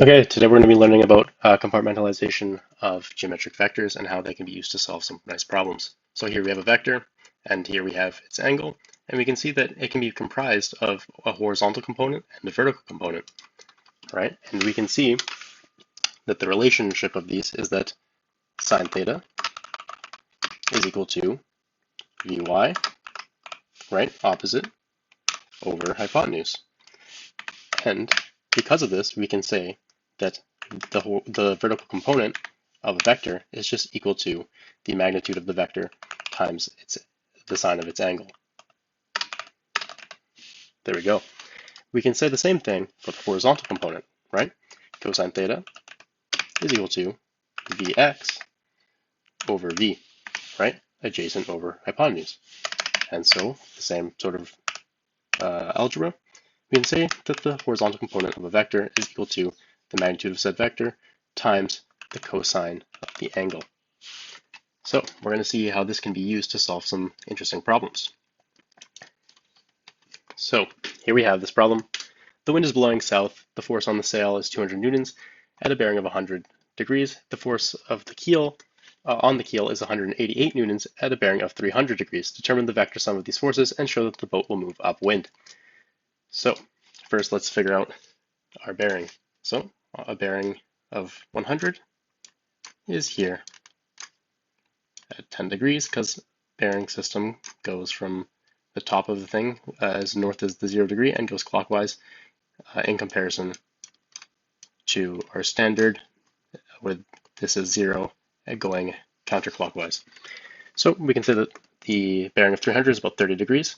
Okay, today we're going to be learning about compartmentalization of geometric vectors and how they can be used to solve some nice problems. So here we have a vector, and here we have its angle, and we can see that it can be comprised of a horizontal component and a vertical component, right? And we can see that the relationship of these is that sine theta is equal to Vy, right, opposite, over hypotenuse. And because of this, we can say that the vertical component of a vector is just equal to the magnitude of the vector times the sine of its angle. There we go. We can say the same thing for the horizontal component, right? Cosine theta is equal to Vx over V, right? Adjacent over hypotenuse. And so the same sort of algebra, we can say that the horizontal component of a vector is equal to the magnitude of said vector times the cosine of the angle. So we're going to see how this can be used to solve some interesting problems. So here we have this problem. The wind is blowing south. The force on the sail is 200 newtons at a bearing of 100 degrees. The force of the keel on the keel is 188 newtons at a bearing of 300 degrees. Determine the vector sum of these forces and show that the boat will move upwind. So first let's figure out our bearing. So a bearing of 100 is here at 10 degrees because bearing system goes from the top of the thing as north is the 0 degree and goes clockwise in comparison to our standard where this is 0 and going counterclockwise. So we can say that the bearing of 300 is about 30 degrees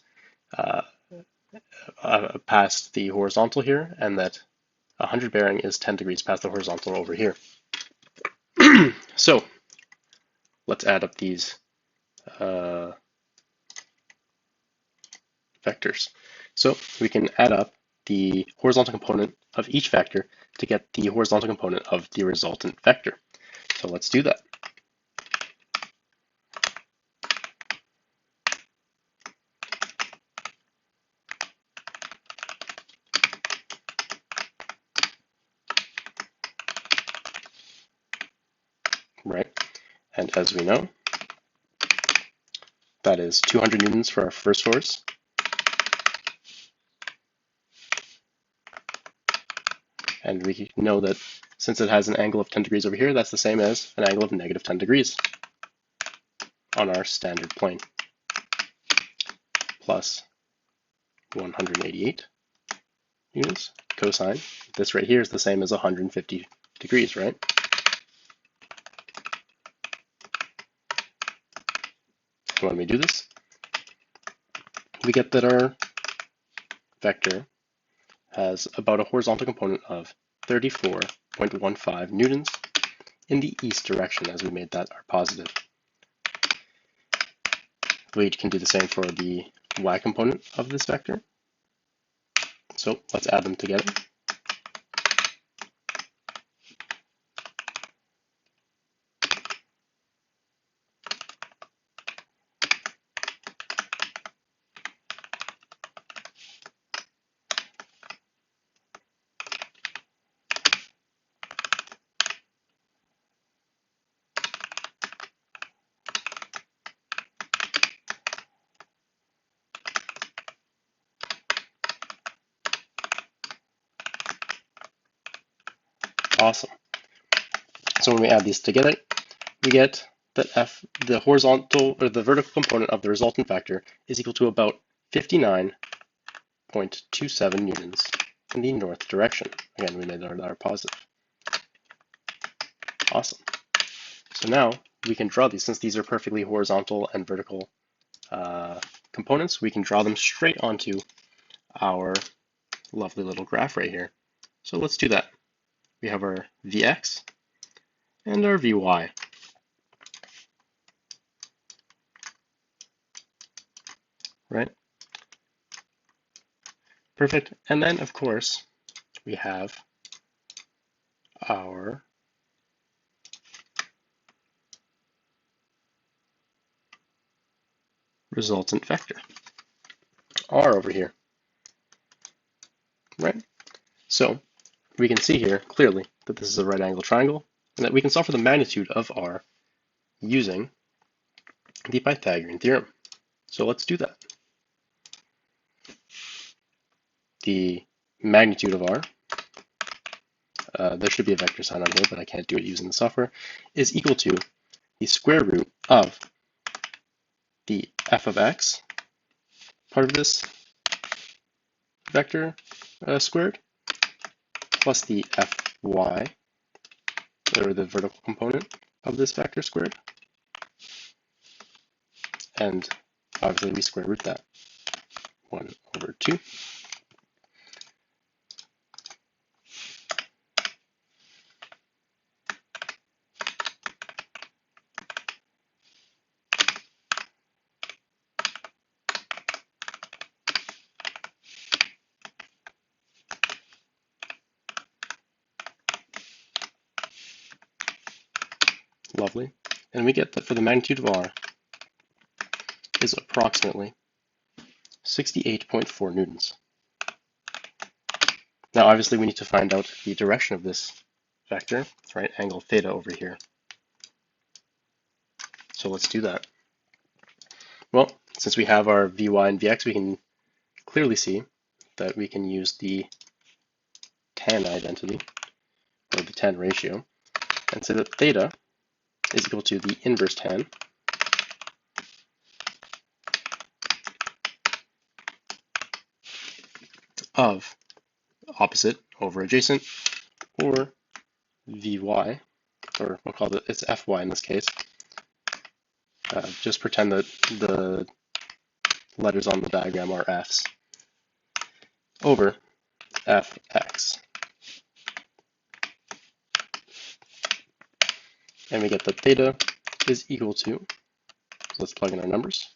past the horizontal here, and that 100 bearing is 10 degrees past the horizontal over here. So let's add up these vectors. So we can add up the horizontal component of each vector to get the horizontal component of the resultant vector. So let's do that. Right, and as we know, that is 200 newtons for our first force, and we know that since it has an angle of 10 degrees over here, that's the same as an angle of negative 10 degrees on our standard plane, plus 188 newtons cosine. This right here is the same as 150 degrees, right? When we do this, we get that our vector has about a horizontal component of 34.15 newtons in the east direction, as we made that our positive. We can do the same for the y component of this vector. So let's add them together. Awesome. So when we add these together, we get that the horizontal or the vertical component of the resultant vector is equal to about 59.27 newtons in the north direction. Again, we made our positive. Awesome. So now we can draw these. Since these are perfectly horizontal and vertical components, we can draw them straight onto our lovely little graph right here. So let's do that. We have our Vx and our Vy. Right? Perfect. And then, of course, we have our resultant vector, r over here. Right? So we can see here clearly that this is a right angle triangle, and that we can solve for the magnitude of r using the Pythagorean theorem. So let's do that. The magnitude of r, there should be a vector sign on here, but I can't do it using the software, is equal to the square root of the f of x part of this vector squared plus the fy, or the vertical component of this vector squared. And obviously we square root that, 1 over 2. Lovely. And we get that for the magnitude of r is approximately 68.4 newtons. Now obviously we need to find out the direction of this vector, right angle theta over here. So let's do that. Well, since we have our Vy and Vx, we can clearly see that we can use the tan identity, or the tan ratio, and say that theta is equal to the inverse tan of opposite over adjacent, or Vy, or we'll call it, it's Fy in this case. Just pretend that the letters on the diagram are F's, over Fx. And we get that theta is equal to, so let's plug in our numbers,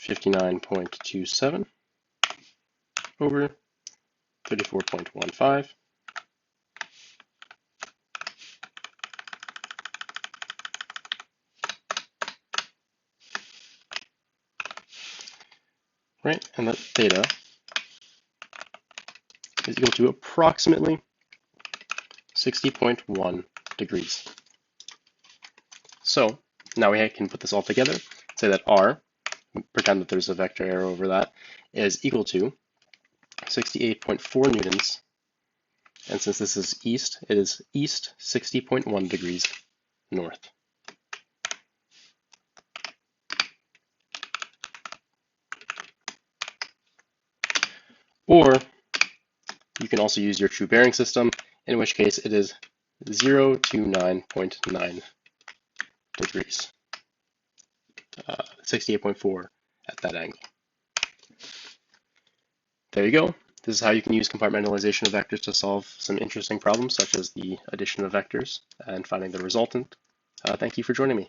59.27 over 34.15 right, and that theta is equal to approximately 60.1 degrees. So now we can put this all together, say that r, pretend that there's a vector arrow over that, is equal to 68.4 newtons, and since this is east, it is east 60.1 degrees north. Or you can also use your true bearing system, in which case it is 0 to 9.9 degrees, 68.4 at that angle. There you go. This is how you can use compartmentalization of vectors to solve some interesting problems, such as the addition of vectors and finding the resultant. Thank you for joining me.